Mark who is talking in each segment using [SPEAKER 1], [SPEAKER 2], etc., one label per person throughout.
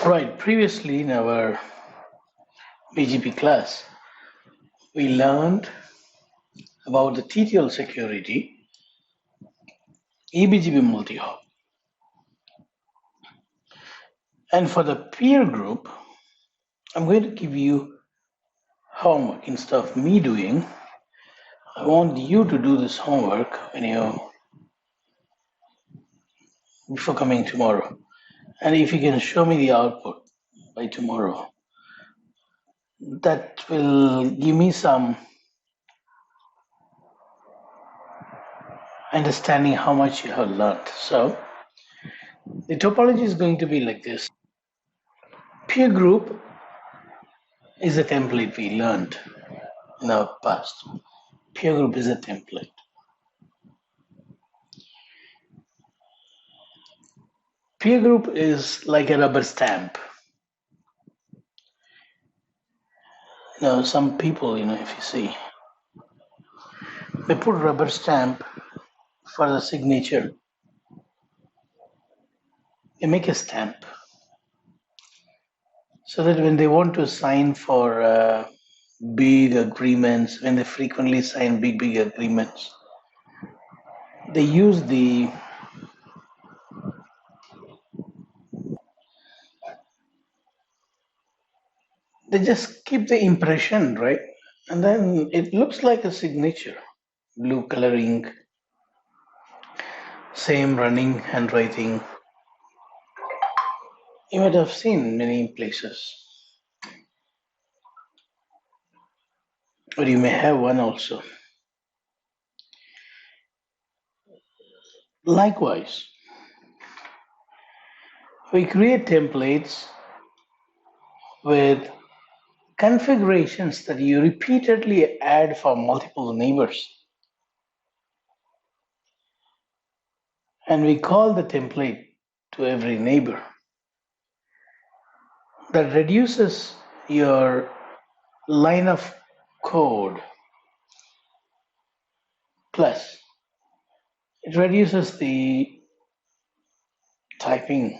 [SPEAKER 1] Right, previously in our BGP class, we learned about the TTL security, eBGP multi-hop. And for the peer group, I'm going to give you homework. Instead of me doing, I want you to do this homework before coming tomorrow. And if you can show me the output by tomorrow, that will give me some understanding how much you have learned. So the topology is going to be like this. Peer group is a template we learned in our past. Peer group is a template. Peer group is like a rubber stamp. Some people, if you see, they put rubber stamp for the signature. They make a stamp so that when they want to sign for big agreements, when they frequently sign big agreements, they use they just keep the impression, right? And then it looks like a signature, blue coloring, same running handwriting. You might have seen many places, or you may have one also. Likewise, we create templates with configurations that you repeatedly add for multiple neighbors. And we call the template to every neighbor. That reduces your line of code. Plus, it reduces the typing,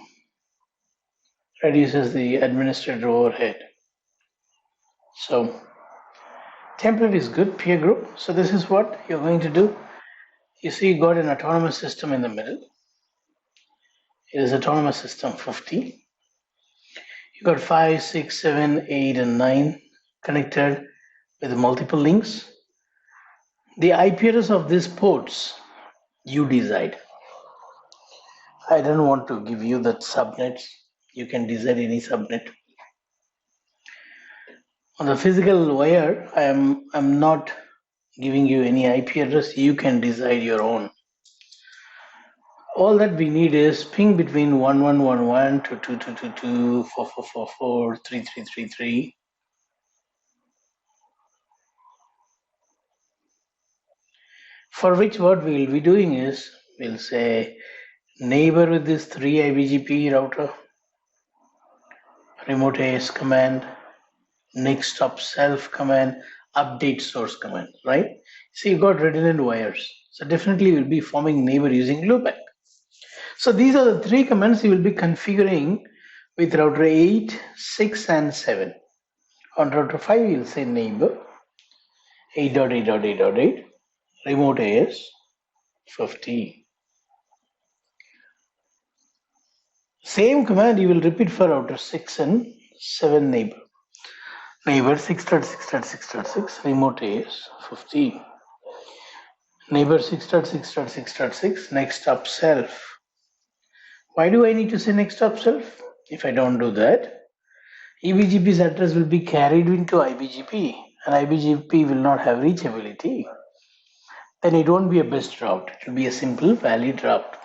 [SPEAKER 1] reduces the administrative overhead. So, template is good, peer group. So this is what you're going to do. You see, you got an autonomous system in the middle. It is autonomous system 50. You got 5, 6, 7, 8, and 9 connected with multiple links. The IP address of these ports, you decide. I don't want to give you that subnets. You can decide any subnet. On the physical wire, I'm not giving you any IP address. You can decide your own. All that we need is ping between 1111 to 2222 4444 3333. For which what we will be doing is, we'll say neighbor with this 3 IBGP router, remote AS command, next stop self command, update source command, right? So you got redundant wires. So definitely you'll be forming neighbor using loopback. So these are the 3 commands you will be configuring with router 8, 6, and 7. On router 5, you'll say neighbor 8.8.8.8, remote AS 50. Same command you will repeat for router 6 and 7 neighbor. Neighbor 6.6.6.6, remote AS 50. Neighbor 6.6.6.6, next stop self. Why do I need to say next stop self? If I don't do that, eBGP's address will be carried into IBGP and IBGP will not have reachability. Then it won't be a best route. It will be a simple valid route.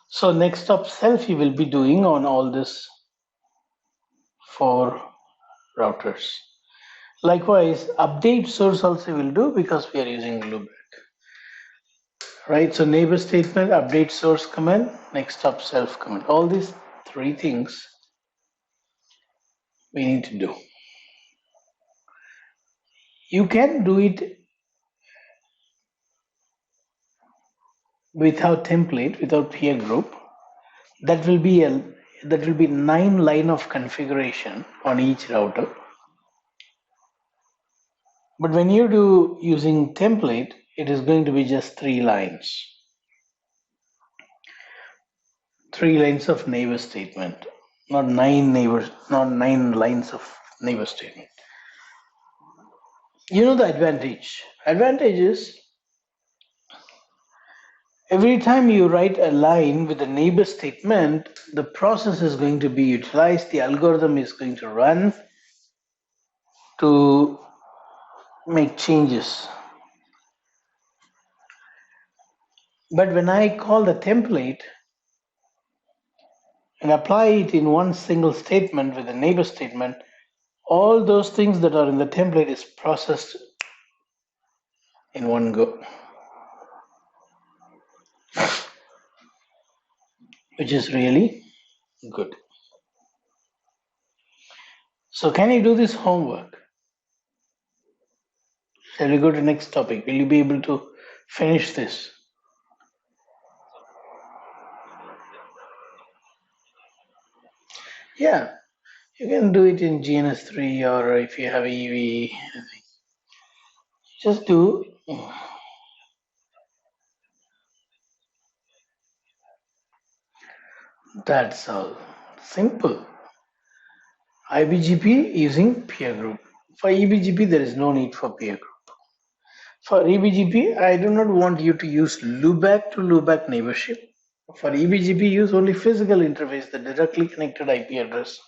[SPEAKER 1] So next stop self you will be doing on all this 4 routers. Likewise, update source also will do because we are using loopback. Right, so neighbor statement, update source command, next stop self command. All these 3 things we need to do. You can do it without template, without peer group. That will be 9 line of configuration on each router. But when you do using template, it is going to be just 3 lines. 3 lines of neighbor statement, not 9 neighbors, not 9 lines of neighbor statement. You know the advantage. Advantage is every time you write a line with a neighbor statement, the process is going to be utilized, the algorithm is going to run to make changes. But when I call the template and apply it in one single statement with a neighbor statement, all those things that are in the template is processed in one go, which is really good. So can you do this homework? Shall we go to next topic? Will you be able to finish this? Yeah, you can do it in GNS3 or if you have EV, just do. That's all. Simple. IBGP using peer group. For EBGP, there is no need for peer group. For EBGP, I do not want you to use loopback to loopback neighborship. For EBGP, use only physical interface, the directly connected IP address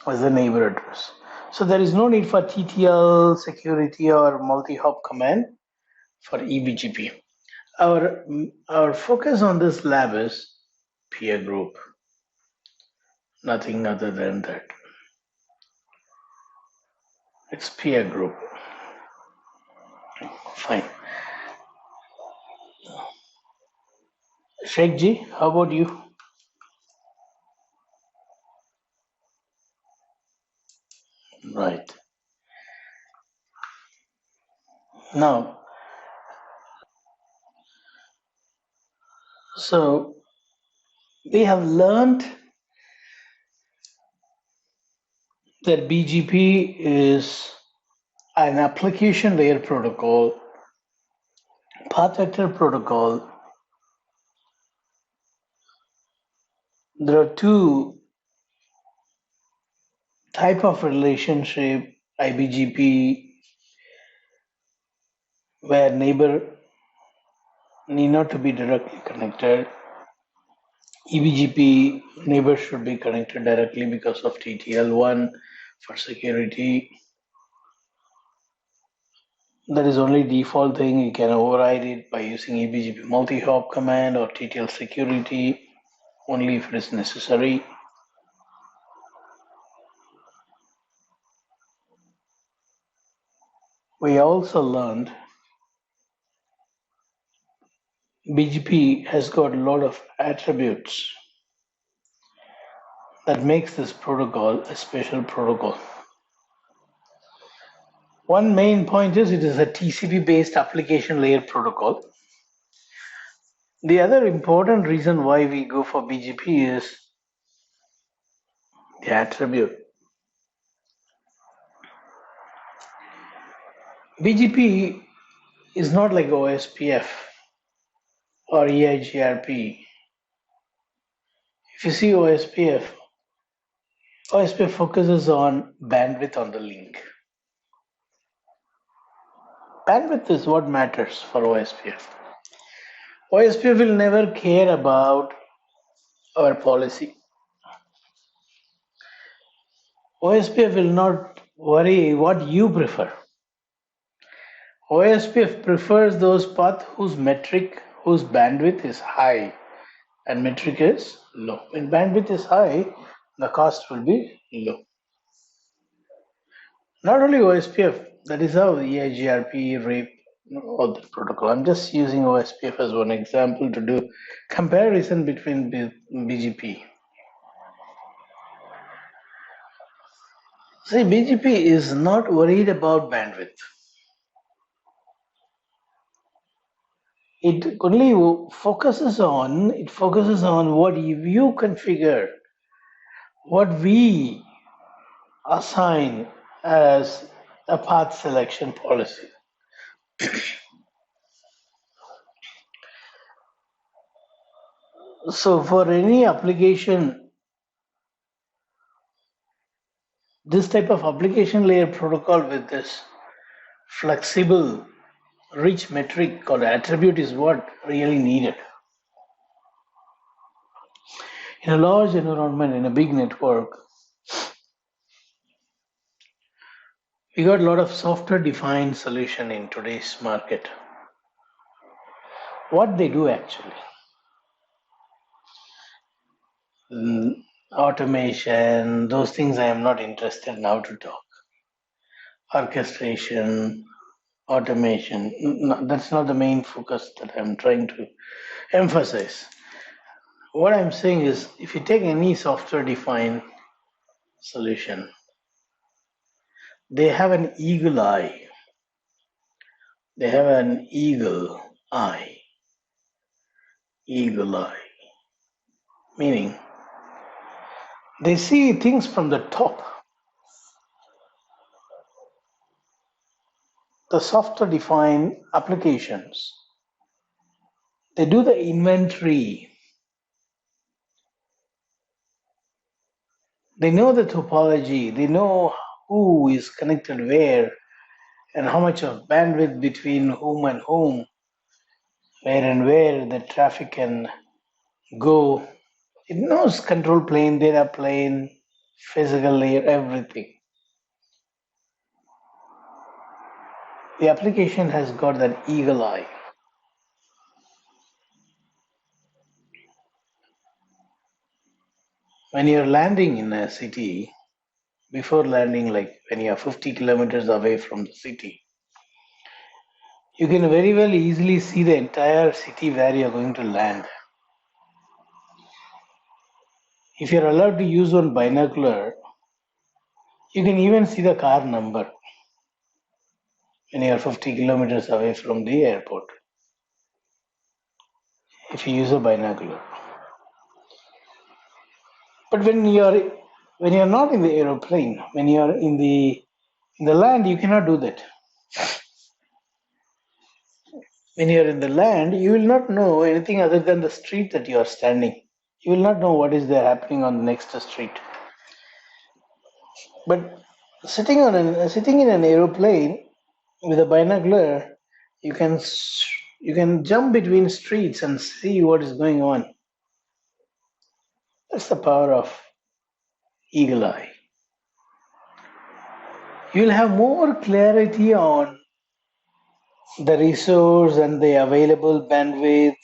[SPEAKER 1] as the neighbor address. So there is no need for TTL, security, or multi-hop command for EBGP. Our focus on this lab is peer group, nothing other than that. It's peer group. Fine. Sheikh Ji, how about you? Right. Now, so we have learned that BGP is an application layer protocol, path vector protocol. There are two type of relationship, IBGP, where neighbor need not to be directly connected. EBGP neighbor should be connected directly because of TTL1 for security. That is only default thing. You can override it by using EBGP multi-hop command or TTL security only if it is necessary. We also learned BGP has got a lot of attributes that makes this protocol a special protocol. One main point is it is a TCP-based application layer protocol. The other important reason why we go for BGP is the attribute. BGP is not like OSPF or EIGRP. If you see OSPF focuses on bandwidth on the link. Bandwidth is what matters for OSPF. OSPF will never care about our policy. OSPF will not worry what you prefer. OSPF prefers those paths whose bandwidth is high and metric is low. When bandwidth is high, the cost will be low. Not only OSPF, that is how EIGRP, RAPE, all the protocol. I'm just using OSPF as one example to do comparison between BGP. See, BGP is not worried about bandwidth. it only focuses on what you configure, what we assign as a path selection policy. So for any application, this type of application layer protocol with this flexible, rich metric called attribute is what really needed. In a large environment, in a big network, we got a lot of software defined solution in today's market. What they do actually, automation, those things I am not interested now to talk. Orchestration, automation, that's not the main focus that I'm trying to emphasize. What I'm saying is, if you take any software defined solution, they have an eagle eye. They have an eagle eye. Eagle eye. Meaning, they see things from the top. The software defined applications, they do the inventory. They know the topology. They know who is connected where and how much of bandwidth between whom and whom, where the traffic can go. It knows control plane, data plane, physical layer, everything. The application has got that eagle eye. When you're landing in a city, before landing, like when you're 50 kilometers away from the city, you can very well easily see the entire city where you're going to land. If you're allowed to use one binocular, you can even see the car number when you're 50 kilometers away from the airport. If you use a binocular. But when you're not in the aeroplane, when you're in the land, you cannot do that. When you're in the land, you will not know anything other than the street that you are standing. You will not know what is there happening on the next street. But sitting in an aeroplane with a binocular, you can jump between streets and see what is going on. That's the power of eagle eye. You'll have more clarity on the resource and the available bandwidth,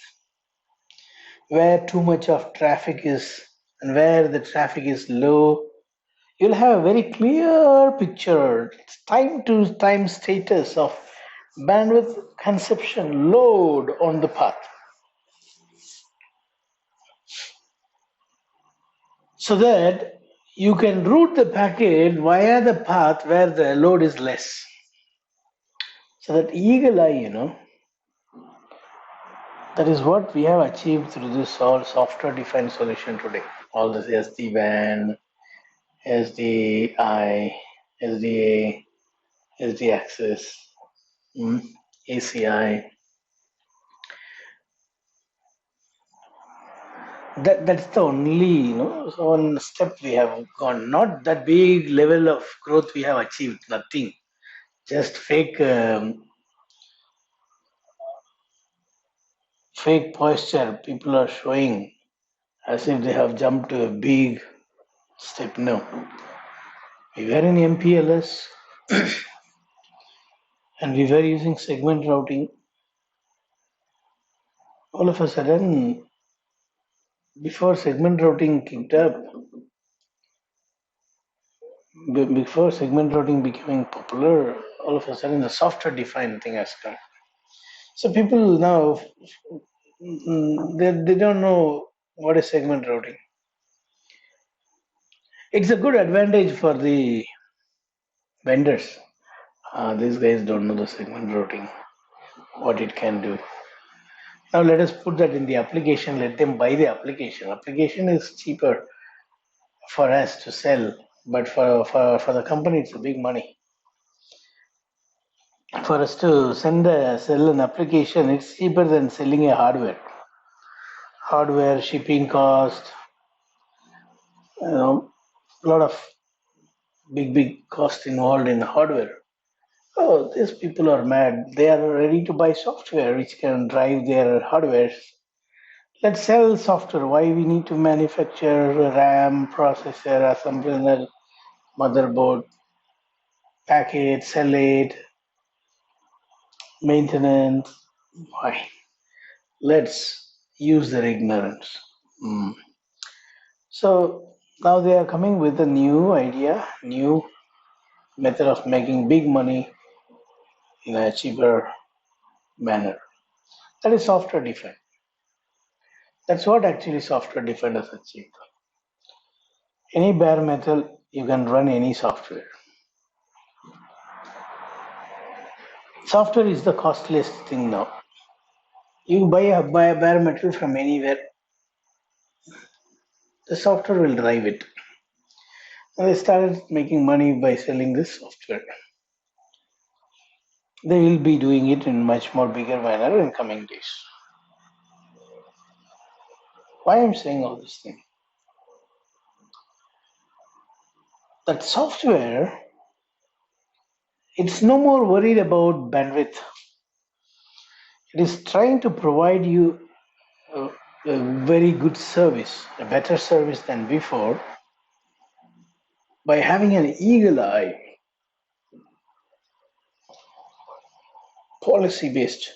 [SPEAKER 1] where too much of traffic is and where the traffic is low. You'll have a very clear picture, time to time status of bandwidth consumption load on the path. So that you can route the packet via the path where the load is less. So that eagle eye, that is what we have achieved through this all software defined solution today. All this SD-WAN, SDI, SDA, SD access, ACI. That's the only one step we have gone. Not that big level of growth we have achieved. Nothing. Just fake posture people are showing as if they have jumped to a big step. No. We were in MPLS and we were using segment routing. All of a sudden, before segment routing kicked up, before segment routing becoming popular, all of a sudden the software defined thing has come. So people now, they don't know what is segment routing. It's a good advantage for the vendors. These guys don't know the segment routing, what it can do. Now let us put that in the application. Let them buy the application. Application is cheaper for us to sell, but for the company, it's a big money. For us to sell an application, it's cheaper than selling a hardware shipping cost, a lot of big cost involved in hardware. Oh, these people are mad. They are ready to buy software which can drive their hardware. Let's sell software. Why we need to manufacture RAM, processor, assembler, motherboard, pack it, sell it, maintenance? Why? Let's use their ignorance. Hmm. So now they are coming with a new idea, new method of making big money in a cheaper manner. That is software defined. That's what actually software defined as achieved. Any bare metal, you can run any software. Software is the costliest thing now. You buy a bare metal from anywhere, the software will drive it. And they started making money by selling this software. They will be doing it in much more bigger manner in coming days. Why I'm saying all this thing? That software, it's no more worried about bandwidth. It is trying to provide you a, a very good service, a better service than before, by having an eagle eye, policy based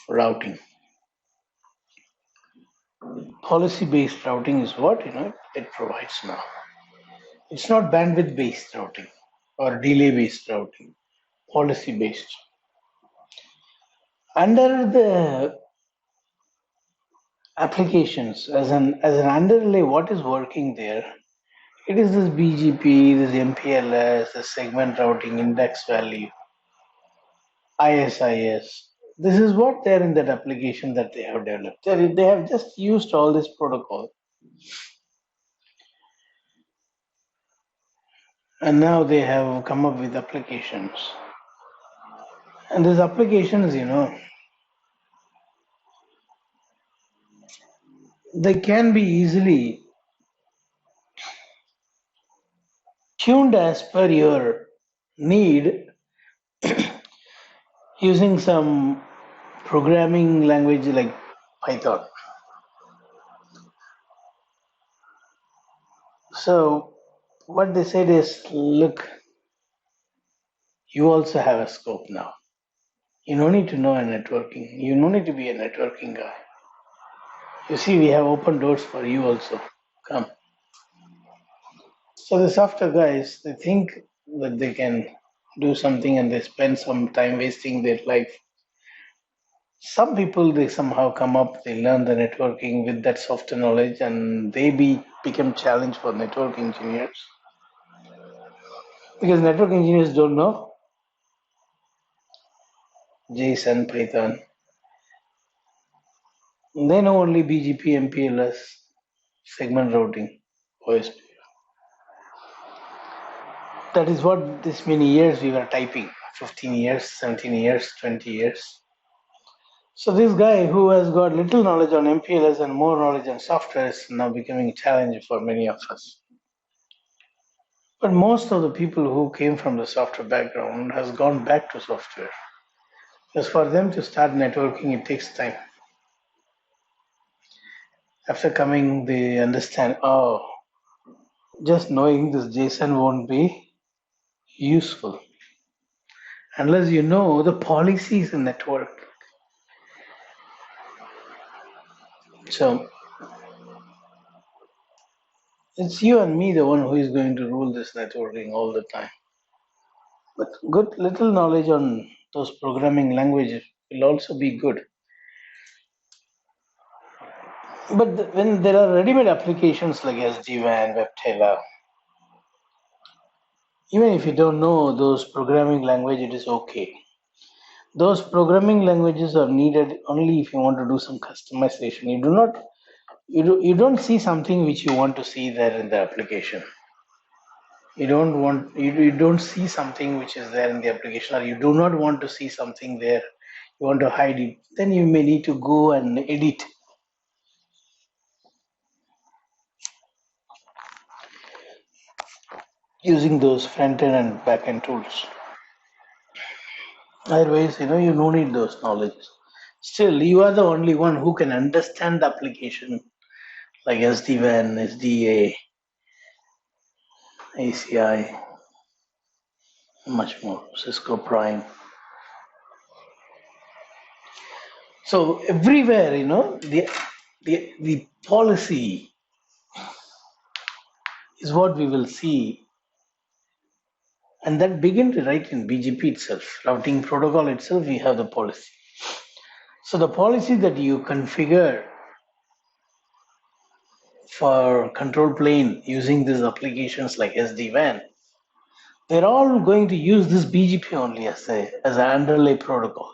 [SPEAKER 1] routing. Policy based routing is what it provides now. It's not bandwidth based routing or delay based routing, policy based. Under the applications, as an underlay, what is working there? It is this BGP, this MPLS, the segment routing, index value, ISIS. This is what there in that application that they have developed. They have just used all this protocol. And now they have come up with applications. And these applications, they can be easily tuned as per your need using some programming language like Python. So what they said is, look, you also have a scope now. You don't need to know a networking. You don't need to be a networking guy. You see, we have open doors for you also. Come. So the software guys, they think that they can do something and they spend some time wasting their life. Some people, they somehow come up, they learn the networking with that software knowledge, and they become challenge for network engineers. Because network engineers don't know JSON, Python. They know only BGP, MPLS, segment routing, OSP. That is what this many years we were typing. 15 years, 17 years, 20 years. So this guy who has got little knowledge on MPLS and more knowledge on software is now becoming a challenge for many of us. But most of the people who came from the software background has gone back to software. Because for them to start networking, it takes time. After coming, they understand, oh, just knowing this JSON won't be useful unless you know the policies in network. So it's you and me, the one who is going to rule this networking all the time. But good little knowledge on those programming languages will also be good. But when there are ready-made applications like SD-WAN, WebTailer, even if you don't know those programming language, it is okay. Those programming languages are needed only if you want to do some customization. You don't see something which you want to see there in the application. You don't see something which is there in the application, or you do not want to see something there. You want to hide it. Then you may need to go and edit using those front end and back end tools. Otherwise, you don't need those knowledge. Still, you are the only one who can understand the application like SD-WAN, SDA, ACI, much more, Cisco Prime. So everywhere, the policy is what we will see, and that begin to write in BGP itself, routing protocol itself. We have the policy. So the policy that you configure for control plane using these applications like SD-WAN, they're all going to use this BGP only as an underlay protocol.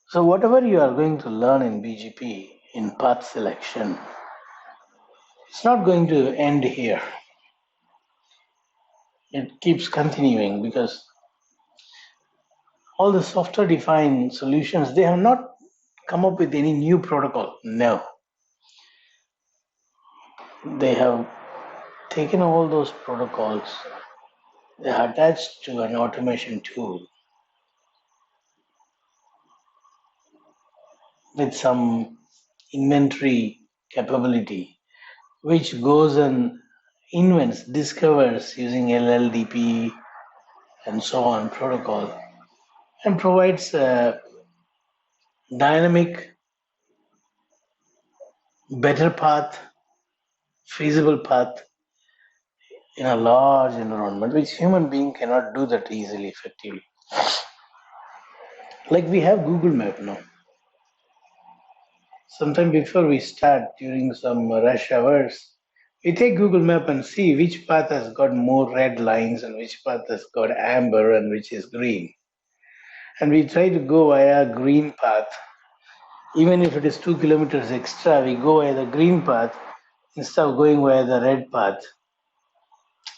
[SPEAKER 1] So whatever you are going to learn in BGP in path selection, it's not going to end here. It keeps continuing because all the software defined solutions, they have not come up with any new protocol. No. They have taken all those protocols, they are attached to an automation tool with some inventory capability, which goes and invents, discovers using LLDP and so on protocol, and provides a dynamic, better path, feasible path in a large environment, which human being cannot do that easily, effectively. Like we have Google Map now. Sometime before we start, during some rush hours, we take Google Map and see which path has got more red lines and which path has got amber and which is green. And we try to go via green path. Even if it is 2 kilometers extra, we go via the green path instead of going via the red path.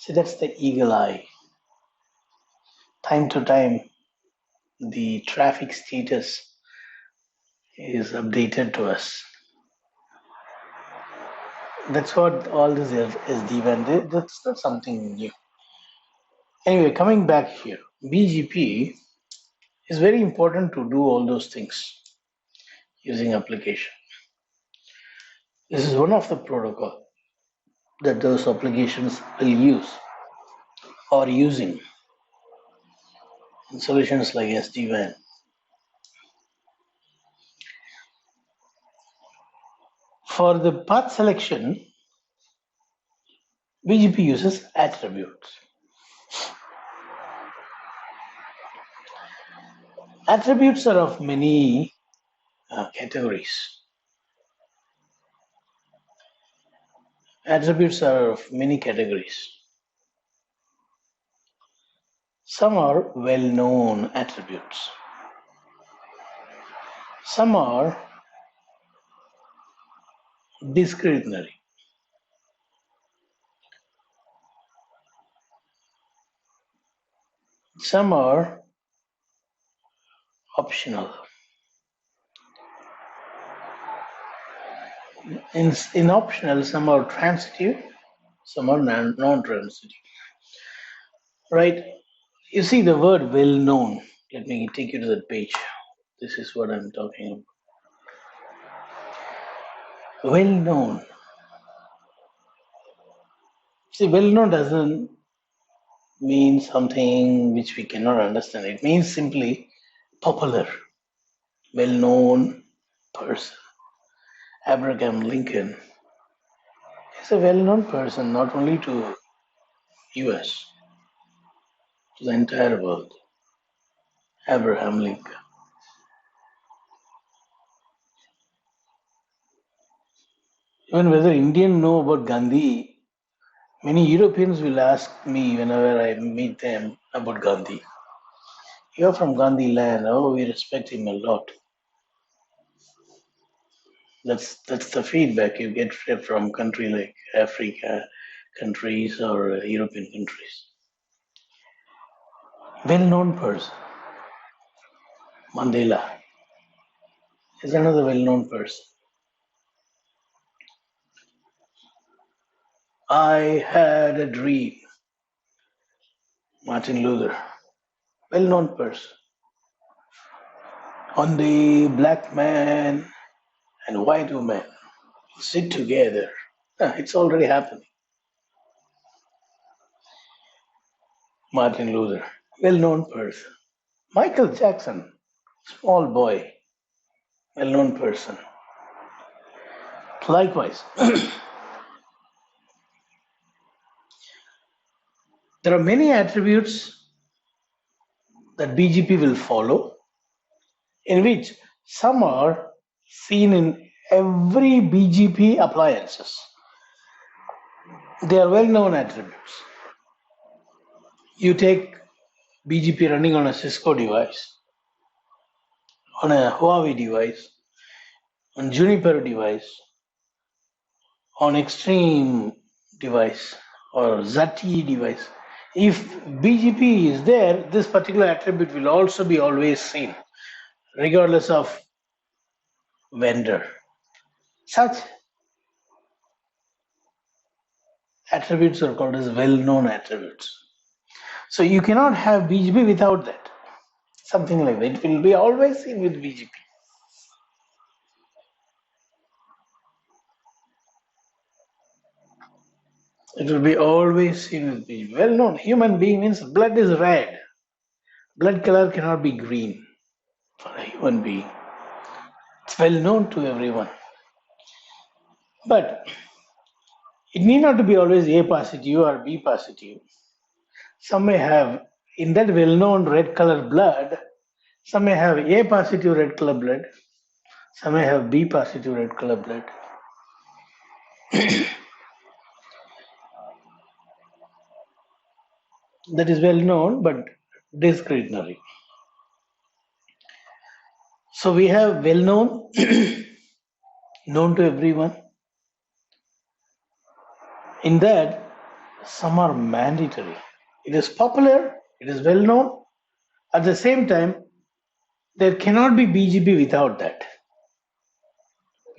[SPEAKER 1] So that's the eagle eye. Time to time, the traffic status is updated to us. That's what all this SD-WAN, that's not something new. Anyway, coming back here, BGP is very important to do all those things using application. This is one of the protocol that those applications will use or using in solutions like SD-WAN. For the path selection, BGP uses attributes. Attributes are of many categories. Attributes are of many categories. Some are well-known attributes. Some are discretionary. Some are optional. In optional, some are transitive, some are non-transitive. Right? You see the word well-known. Let me take you to that page. This is what I'm talking about. Well-known. See, well-known doesn't mean something which we cannot understand. It means simply popular, well-known person. Abraham Lincoln is a well-known person not only to US, to the entire world. Abraham Lincoln. Even whether Indians know about Gandhi, many Europeans will ask me whenever I meet them about Gandhi. You're from Gandhi land. Oh, we respect him a lot. That's the feedback you get from country like Africa countries or European countries. Well-known person, Mandela is another well-known person. I had a dream. Martin Luther, well-known person. One day, black man and white woman sit together. It's already happening. Martin Luther, well-known person. Michael Jackson, small boy, well-known person. Likewise, there are many attributes that BGP will follow, in which some are seen in every BGP appliances. They are well-known attributes. You take BGP running on a Cisco device, on a Huawei device, on Juniper device, on Extreme device, or ZTE device. If BGP is there, this particular attribute will also be always seen, regardless of vendor. Such attributes are called as well-known attributes. So you cannot have BGP without that. Something like that. It will be always seen with BGP. It will be always seen with BGP. Well-known. Human being means blood is red. Blood color cannot be green for a human being. It's well known to everyone. But it need not be always A positive or B positive. Some may have, in that well-known red color blood, some may have A positive red color blood, some may have B positive red color blood. That is well known, but discretionary. So we have well known, known to everyone. In that, some are mandatory. It is popular, it is well known. At the same time, there cannot be BGP without that.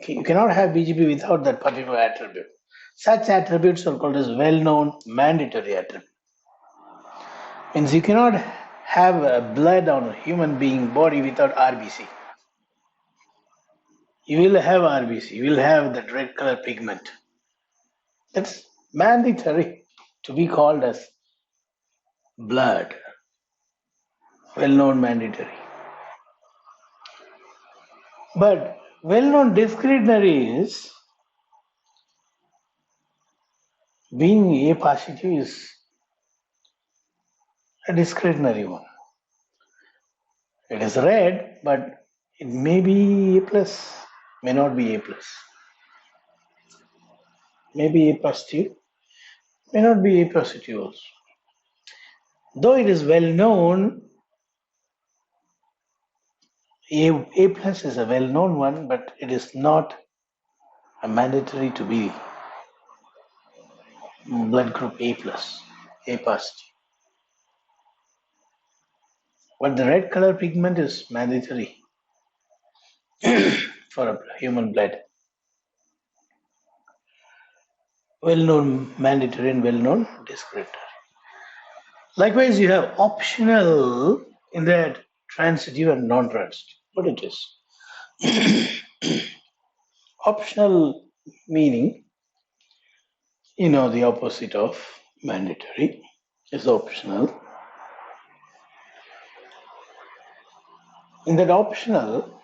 [SPEAKER 1] Okay, you cannot have BGP without that particular attribute. Such attributes are called as well-known mandatory attributes. Means you cannot have blood on a human being body without RBC. You will have RBC, you will have that red color pigment. That's mandatory to be called as blood. Well-known mandatory. But well-known discretionary is being A positive is a discretionary one. It is red, but it may be A plus, may not be A plus. Maybe A positive, may not be A positive also. Though it is well known, A plus is a well known one, but it is not a mandatory to be blood group A plus, A positive. But the red color pigment is mandatory for a human blood. Well-known mandatory and well-known discretionary. Likewise, you have optional in that transitive and non-transitive. What it is? Optional meaning, the opposite of mandatory is optional. In that optional,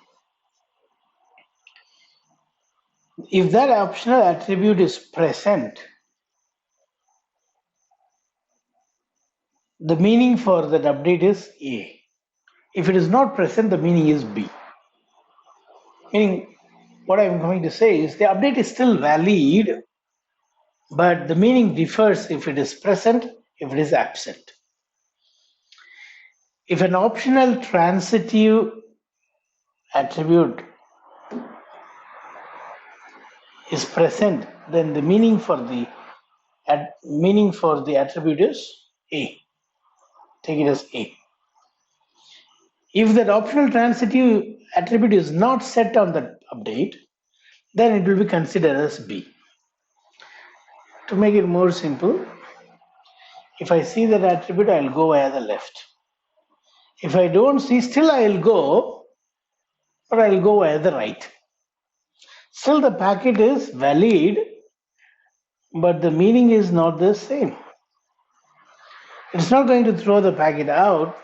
[SPEAKER 1] if that optional attribute is present, the meaning for that update is A. If it is not present, the meaning is B. Meaning, what I'm going to say is the update is still valid, but the meaning differs if it is present, if it is absent. If an optional transitive attribute is present, then the meaning for the attribute is A. Take it as A. If that optional transitive attribute is not set on the update, then it will be considered as B. To make it more simple, if I see that attribute, I will go via the left. If I don't see, still I will go, but I will go via the right. Still the packet is valid, but the meaning is not the same. It's not going to throw the packet out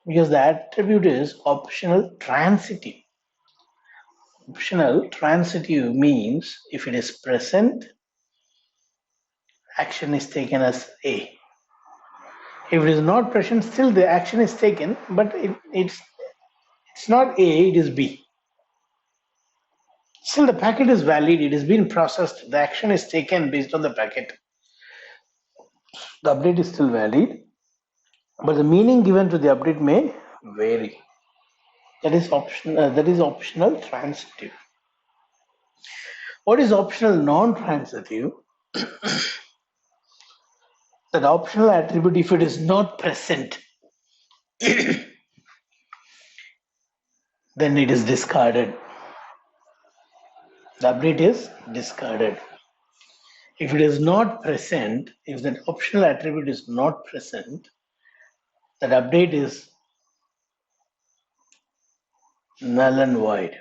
[SPEAKER 1] because the attribute is optional transitive. Optional transitive means if it is present, action is taken as A. If it is not present, still the action is taken, but it's not A, it is B. Still the packet is valid, it has been processed, the action is taken based on the packet. The update is still valid, but the meaning given to the update may vary. That is optional transitive. What is optional non-transitive? That optional attribute, if it is not present, then it is discarded. The update is discarded. If it is not present, if that optional attribute is not present, that update is null and void.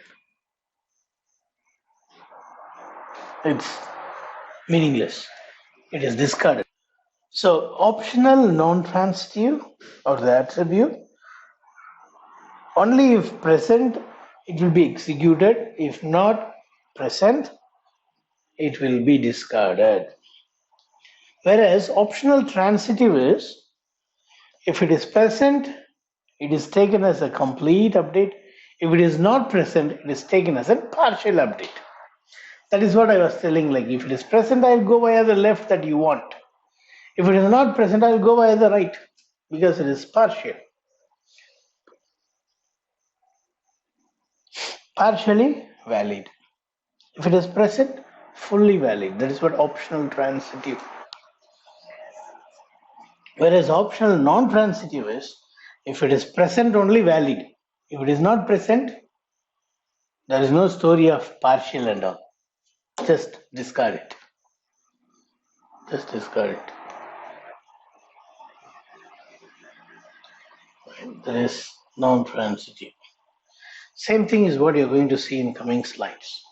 [SPEAKER 1] It's meaningless. It is discarded. So optional non-transitive or the attribute, only if present it will be executed. If not present, it will be discarded. Whereas optional transitive is, if it is present, it is taken as a complete update. If it is not present, it is taken as a partial update. That is what I was telling, like if it is present, I'll go via the left that you want. If it is not present, I'll go via the right because it is partial. Partially valid. If it is present, fully valid. That is what optional transitive. Whereas optional non-transitive is, if it is present, only valid. If it is not present, there is no story of partial and all. Just discard it. Just discard it. There is non-transitive. Same thing is what you're going to see in coming slides.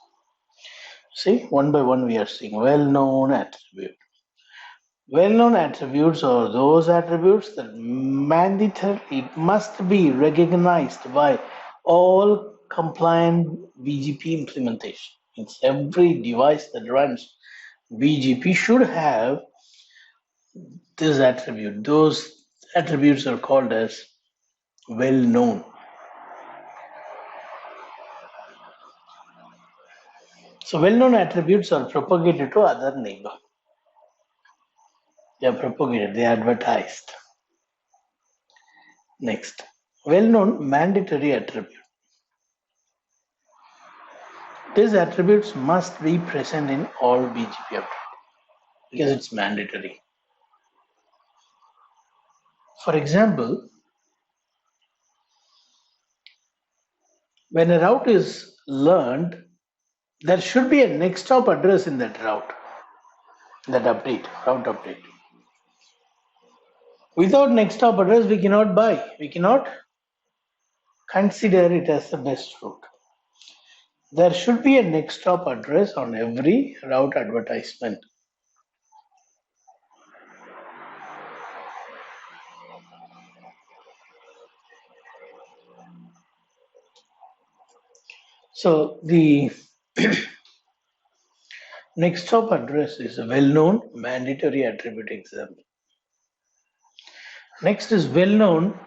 [SPEAKER 1] See, one by one we are seeing well-known attribute. Well-known attributes are those attributes that mandatory must be recognized by all compliant BGP implementation. It's every device that runs BGP should have this attribute. Those attributes are called as well-known. So well-known attributes are propagated to other neighbor. They are propagated, they are advertised. Next, well-known mandatory attribute. These attributes must be present in all BGP updates because it's mandatory. For example, when a route is learned, there should be a next hop address in that route, that update, route update. Without next hop address, we cannot buy, we cannot consider it as the best route. There should be a next stop address on every route advertisement. So the next stop address is a well-known mandatory attribute example. Next is well-known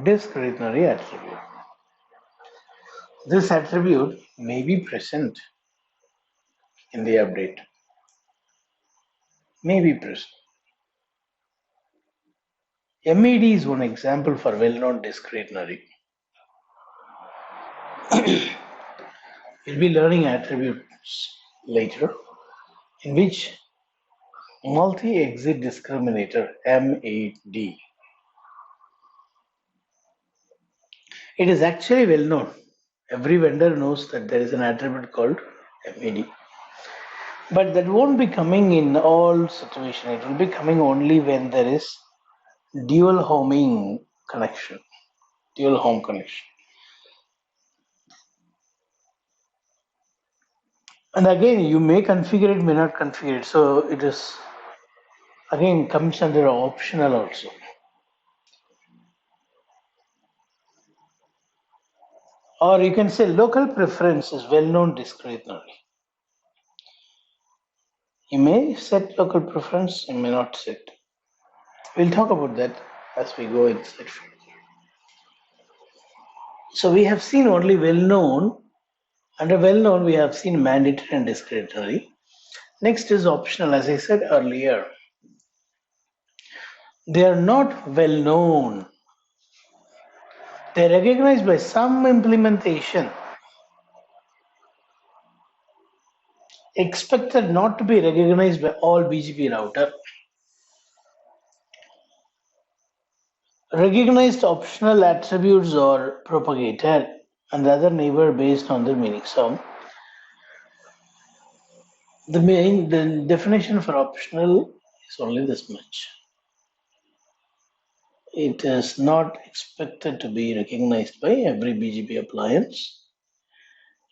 [SPEAKER 1] discretionary attribute. This attribute may be present in the update. May be present. MED is one example for well-known discretionary. We'll be learning attributes later, in which multi-exit discriminator MAD. It is actually well known. Every vendor knows that there is an attribute called MED. But that won't be coming in all situations. It will be coming only when there is dual homing connection, dual home connection. And again, you may configure it, may not configure it. So it is again comes under optional also. Or you can say local preference is well-known discretionary. You may set local preference, you may not set. We'll talk about that as we go inside. So we have seen only well-known. Under well-known, we have seen mandatory and discretionary. Next is optional, as I said earlier. They are not well-known. They are recognized by some implementation, expected not to be recognized by all BGP router. Recognized optional attributes are propagated and the other neighbor based on their meaning. So the definition for optional is only this much. It is not expected to be recognized by every BGP appliance.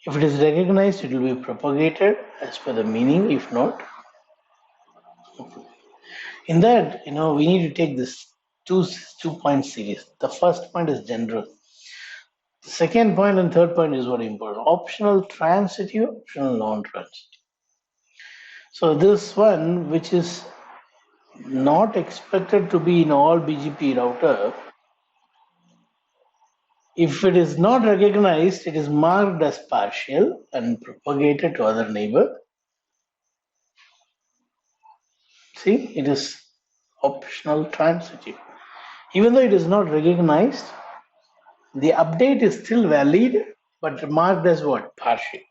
[SPEAKER 1] If it is recognized, it will be propagated as per the meaning. If not, in that, we need to take this two-point series. The first point is general. The second point and third point is very important. Optional transitive, optional non-transitive. So this one, which is not expected to be in all BGP router, if it is not recognized, it is marked as partial and propagated to other neighbor. See, it is optional transitive. Even though it is not recognized, the update is still valid, but marked as what? Partial.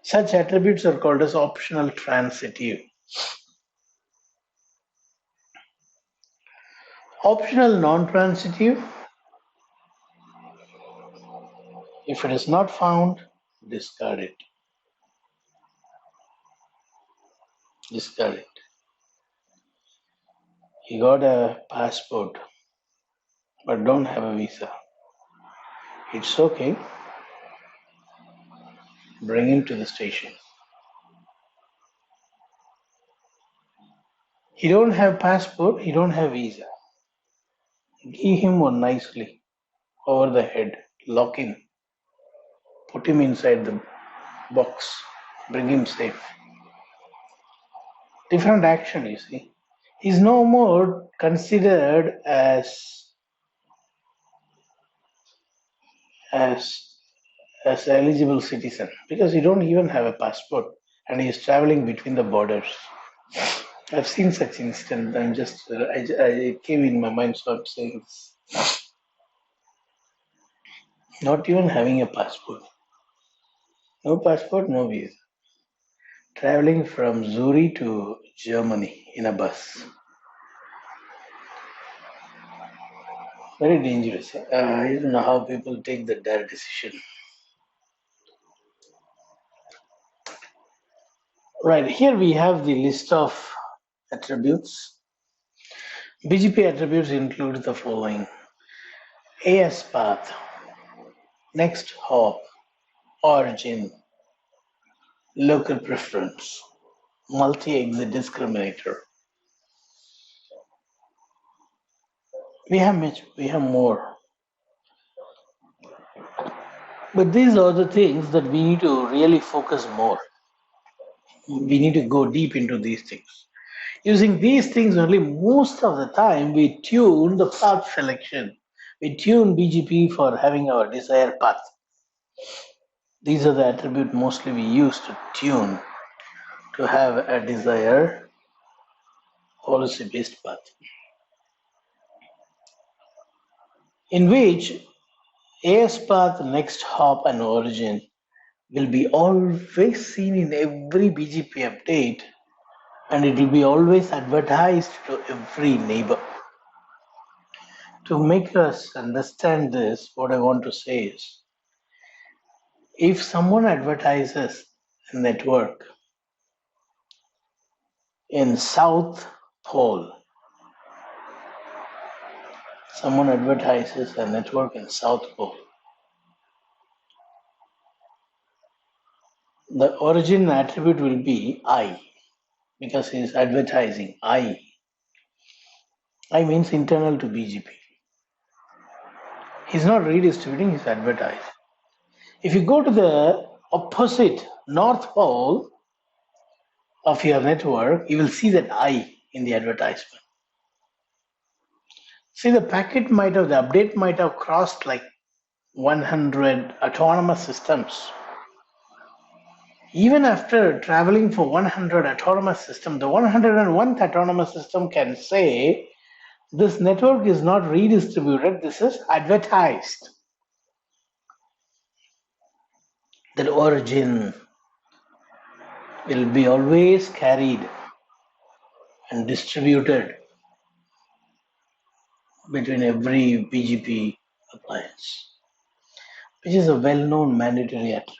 [SPEAKER 1] Such attributes are called as optional transitive. Optional non-transitive, if it is not found, discard it. Discard it. You got a passport, but don't have a visa. It's okay. Bring him to the station. He don't have passport, he don't have visa. Give him one nicely over the head, lock him, put him inside the box, bring him safe. Different action, you see. He's no more considered as eligible citizen because he don't even have a passport and he is traveling between the borders. I've seen such instance. I came in my mind, so I'm saying this. Not even having a passport. No passport, no visa. Traveling from Zurich to Germany in a bus. Very dangerous. I don't know how people take the dare decision. Right, here we have the list of attributes. BGP attributes include the following: AS path, next hop, origin, local preference, multi-exit discriminator. We have more. But these are the things that we need to really focus more. We need to go deep into these things. Using these things only, most of the time we tune the path selection. We tune BGP for having our desired path. These are the attributes mostly we use to tune to have a desired policy-based path, in which AS path, next hop, and origin will be always seen in every BGP update, and it will be always advertised to every neighbor. To make us understand this, what I want to say is, if someone advertises a network in South Pole, someone advertises a network in South Pole, the origin attribute will be I, because he is advertising I. I means internal to BGP. He's not redistributing, he's advertising. If you go to the opposite North Pole of your network, you will see that I in the advertisement. See, the update might have crossed like 100 autonomous systems. Even after traveling for 100 autonomous systems, the 101th autonomous system can say, this network is not redistributed, this is advertised. That origin will be always carried and distributed between every BGP appliance, which is a well-known mandatory attribute.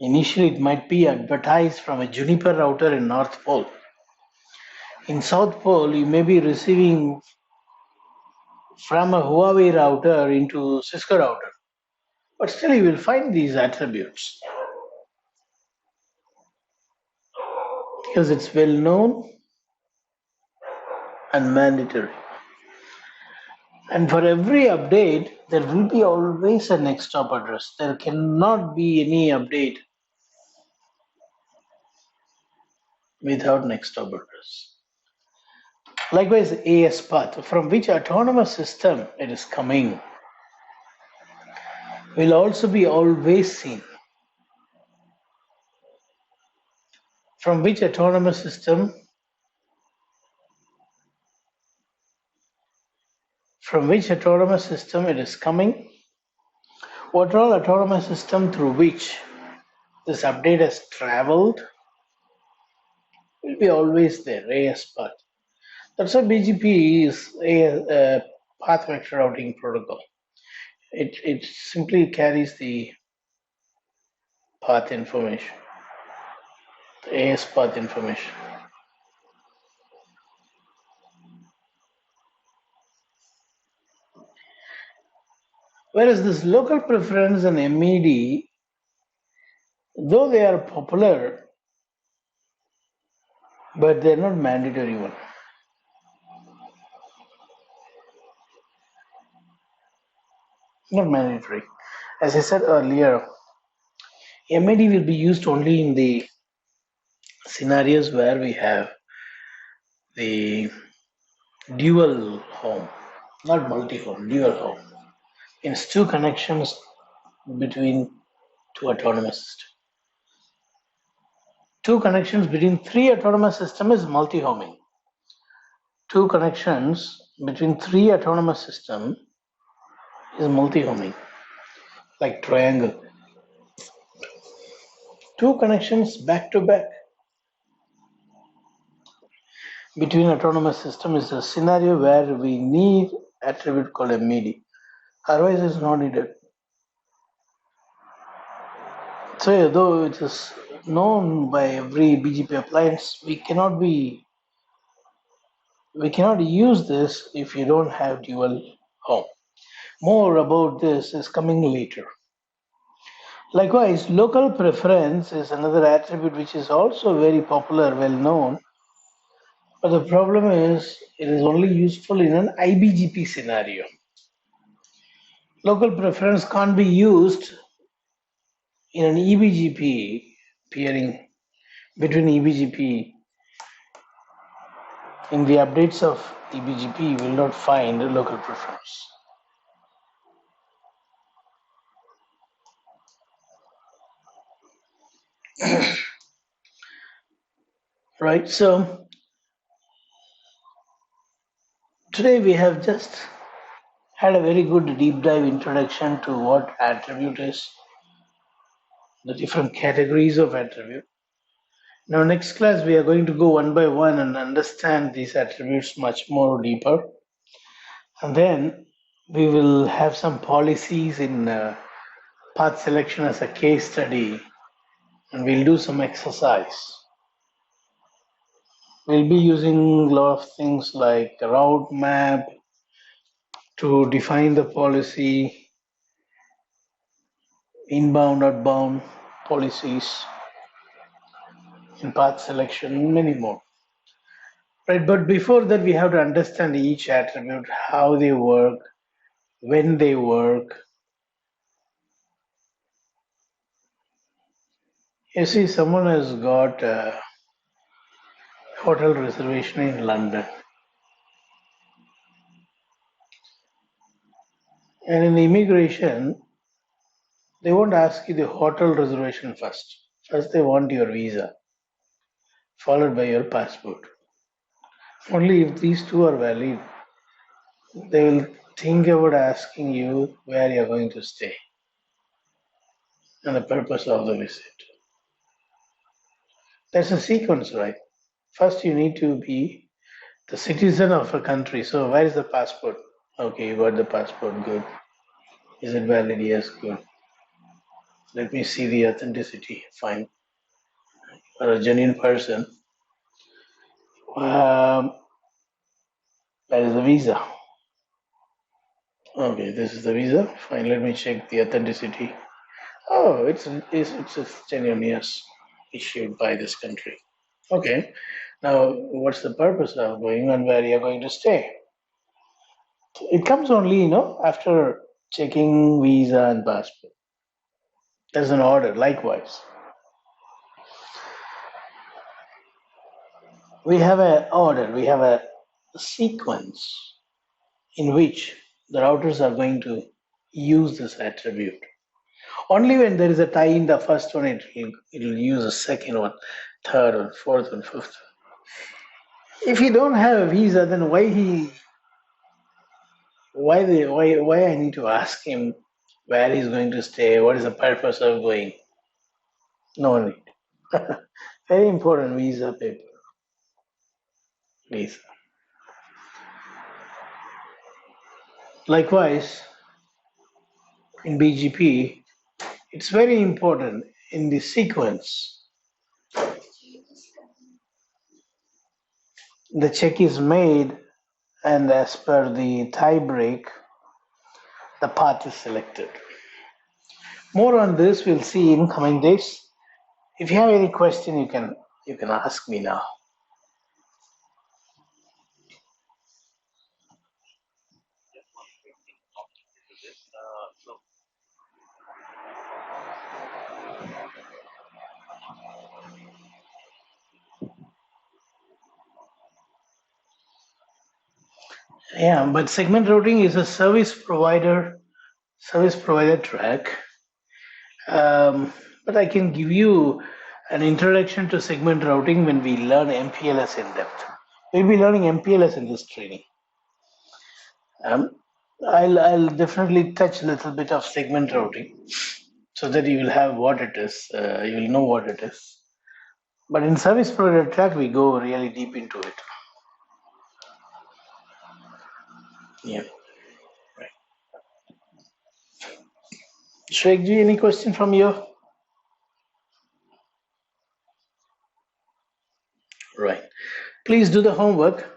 [SPEAKER 1] Initially, it might be advertised from a Juniper router in North Pole. In South Pole, you may be receiving from a Huawei router into Cisco router, but still you will find these attributes because it's well-known and mandatory. And for every update, there will be always a next hop address. There cannot be any update without next hop address. Likewise, AS path, from which autonomous system it is coming, will also be always seen. From which autonomous system it is coming, what all autonomous system through which this update has traveled will be always there, AS path. That's why BGP is a path vector routing protocol. It simply carries the path information, the AS path information. Whereas this local preference and MED, though they are popular, but they're not mandatory one. Not mandatory. As I said earlier, MED will be used only in the scenarios where we have the dual home, not multi-home, dual home. Means two connections between two autonomous systems. Two connections between three autonomous systems is multi-homing. Two connections between three autonomous systems is multi-homing, like triangle. Two connections back to back between autonomous system is a scenario where we need attribute called MED. Otherwise, it's not needed. So, though it is known by every BGP appliance, we cannot use this if you don't have dual home. More about this is coming later. Likewise, local preference is another attribute which is also very popular, well known. But the problem is it is only useful in an IBGP scenario. Local preference can't be used in an EBGP peering between EBGP. In the updates of EBGP, you will not find a local preference. Right, so Today we have just had a very good deep dive introduction to what attribute is, the different categories of attribute. Now, next class we are going to go one by one and understand these attributes much more deeper, and then we will have some policies in path selection as a case study, and we'll do some exercise. We'll be using a lot of things like a route map to define the policy, inbound, outbound policies in path selection, many more. Right, but before that, we have to understand each attribute, how they work, when they work. You see, someone has got a hotel reservation in London, and in immigration, they won't ask you the hotel reservation first. First, they want your visa, followed by your passport. Only if these two are valid, they will think about asking you where you're going to stay and the purpose of the visit. There's a sequence, right? First, you need to be the citizen of a country. So, where is the passport? Okay, you got the passport. Good. Is it valid? Yes, good. Let me see the authenticity. Fine. For a genuine person, um, that is the visa. Okay, this is the visa. Fine. Let me check the authenticity. Oh, it's genuine. Yes, issued by this country. Okay. Now, what's the purpose of going and where you're going to stay? It comes only, after checking visa and passport. There's an order, likewise. We have an order, we have a sequence in which the routers are going to use this attribute. Only when there is a tie in the first one, it'll use the second one, third one, fourth one, fifth. If he don't have a visa, then why I need to ask him where he's going to stay, what is the purpose of going? No need. Very important visa paper. Visa. Likewise, in BGP, it's very important in the sequence. The check is made, and as per the tie break, the path is selected. More on this we'll see in coming days. If you have any question, you can ask me now. Yeah, but segment routing is a service provider track. But I can give you an introduction to segment routing when we learn MPLS in depth. We'll be learning MPLS in this training. Um, I'll definitely touch a little bit of segment routing so that you will have what it is. You will know what it is. But in service provider track, we go really deep into it. Yeah. Right. Shrekji, any question from you? Right. Please do the homework.